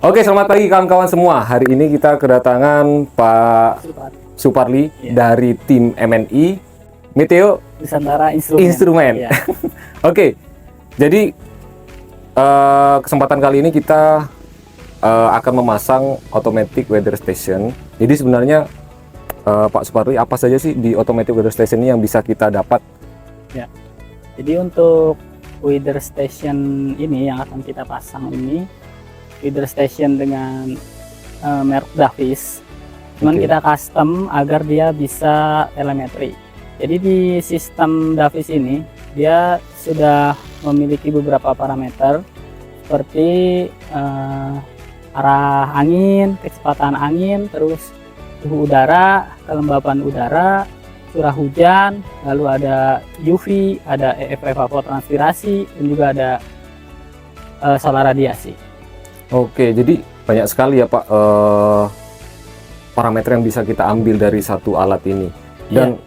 Oke, selamat pagi kawan-kawan semua. Hari ini kita kedatangan Pak Suparli dari tim MNI Meteo Nusantara Instrumen. Ya. Oke, jadi kesempatan kali ini kita akan memasang automatic weather station. Jadi sebenarnya Pak Suparli, apa saja sih di automatic weather station ini yang bisa kita dapat? Ya. Jadi untuk weather station ini yang akan kita pasang ini weather station dengan merek Davis, cuman kita custom agar dia bisa telemetri. Jadi di sistem Davis ini dia sudah memiliki beberapa parameter seperti arah angin, kecepatan angin, terus suhu udara, kelembapan udara, curah hujan, lalu ada UV, ada evapotranspirasi, dan juga ada solar radiasi. Oke, jadi banyak sekali ya Pak parameter yang bisa kita ambil dari satu alat ini. Dan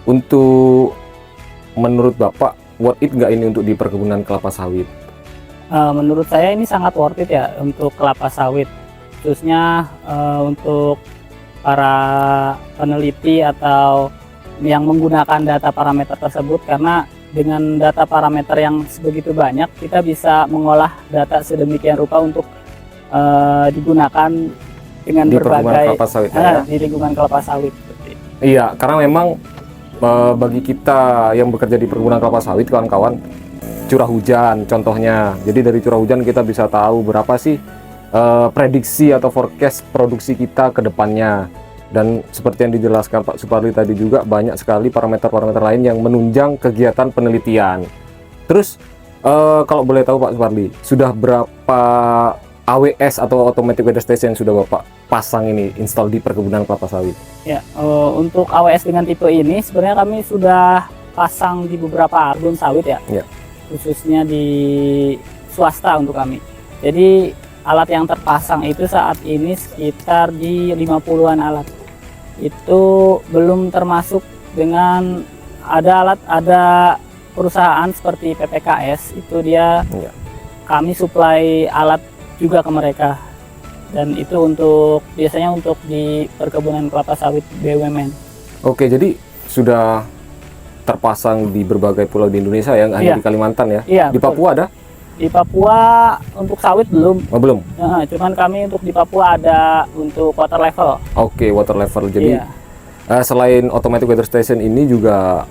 untuk menurut Bapak, worth it nggak ini untuk di perkebunan kelapa sawit? Menurut saya ini sangat worth it ya untuk kelapa sawit, khususnya untuk para peneliti atau yang menggunakan data parameter tersebut, karena dengan data parameter yang sebegitu banyak kita bisa mengolah data sedemikian rupa untuk digunakan dengan di berbagai kelapa sawit, di lingkungan kelapa sawit. Iya, karena memang bagi kita yang bekerja di perkebunan kelapa sawit, kawan-kawan, curah hujan contohnya. Jadi dari curah hujan kita bisa tahu berapa sih prediksi atau forecast produksi kita ke depannya. Dan seperti yang dijelaskan Pak Suparli tadi juga, banyak sekali parameter-parameter lain yang menunjang kegiatan penelitian. Terus kalau boleh tahu Pak Suparli, sudah berapa AWS atau automatic weather station yang sudah Bapak pasang ini, install di perkebunan kelapa sawit? Ya, untuk AWS dengan tipe ini sebenarnya kami sudah pasang di beberapa kebun sawit ya, khususnya di swasta untuk kami. Jadi alat yang terpasang itu saat ini sekitar di 50-an alat. Itu belum termasuk dengan ada perusahaan seperti PPKS, itu dia kami supply alat juga ke mereka, dan itu untuk biasanya untuk di perkebunan kelapa sawit BUMN. Oke, jadi sudah terpasang di berbagai pulau di Indonesia ya, nggak hanya di Kalimantan ya? Iya, di Papua ada? Di Papua untuk sawit belum. Oh, belum? Cuman kami untuk di Papua ada untuk water level. Oke, water level. Jadi selain automatic weather station ini juga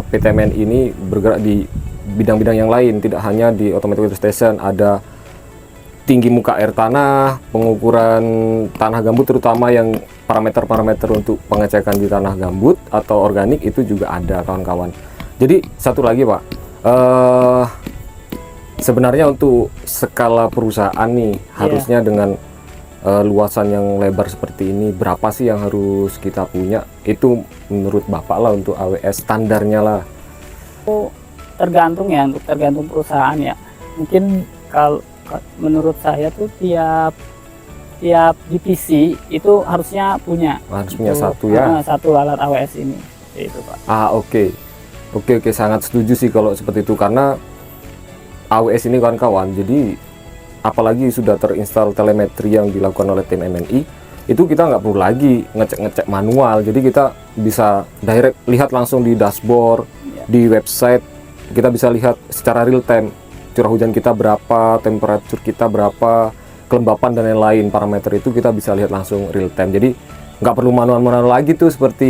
PTMN ini bergerak di bidang-bidang yang lain, tidak hanya di automatic weather station. Ada tinggi muka air tanah, pengukuran tanah gambut, terutama yang parameter-parameter untuk pengecekan di tanah gambut atau organik itu juga ada, kawan-kawan. Jadi satu lagi Pak, sebenarnya untuk skala perusahaan nih, harusnya dengan luasan yang lebar seperti ini, berapa sih yang harus kita punya? Itu menurut Bapak lah untuk AWS standarnya lah. Itu tergantung ya, untuk tergantung perusahaan ya. Mungkin kalau menurut saya tuh tiap divisi itu harusnya punya. Harus punya satu ya. Satu alat AWS ini, itu Pak. Oke, sangat setuju sih kalau seperti itu, karena AWS ini kawan-kawan, jadi apalagi sudah terinstall telemetri yang dilakukan oleh tim MNI, itu kita nggak perlu lagi ngecek manual. Jadi kita bisa direct lihat langsung di dashboard, di website. Kita bisa lihat secara real time curah hujan kita berapa, temperatur kita berapa, kelembapan dan lain-lain. Parameter itu kita bisa lihat langsung real time. Jadi nggak perlu manual-manual lagi tuh seperti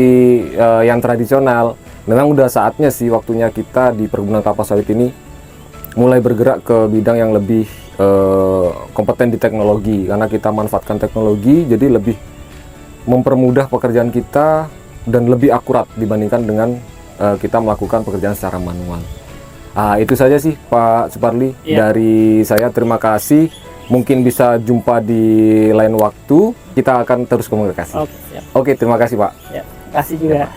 yang tradisional. Memang udah saatnya sih, waktunya kita di perkebunan kelapa sawit ini mulai bergerak ke bidang yang lebih kompeten di teknologi, karena kita manfaatkan teknologi jadi lebih mempermudah pekerjaan kita dan lebih akurat dibandingkan dengan kita melakukan pekerjaan secara manual. Itu saja sih Pak Suparli dari saya. Terima kasih. Mungkin bisa jumpa di lain waktu. Kita akan terus komunikasi. Oke, terima kasih Pak. Terima kasih juga.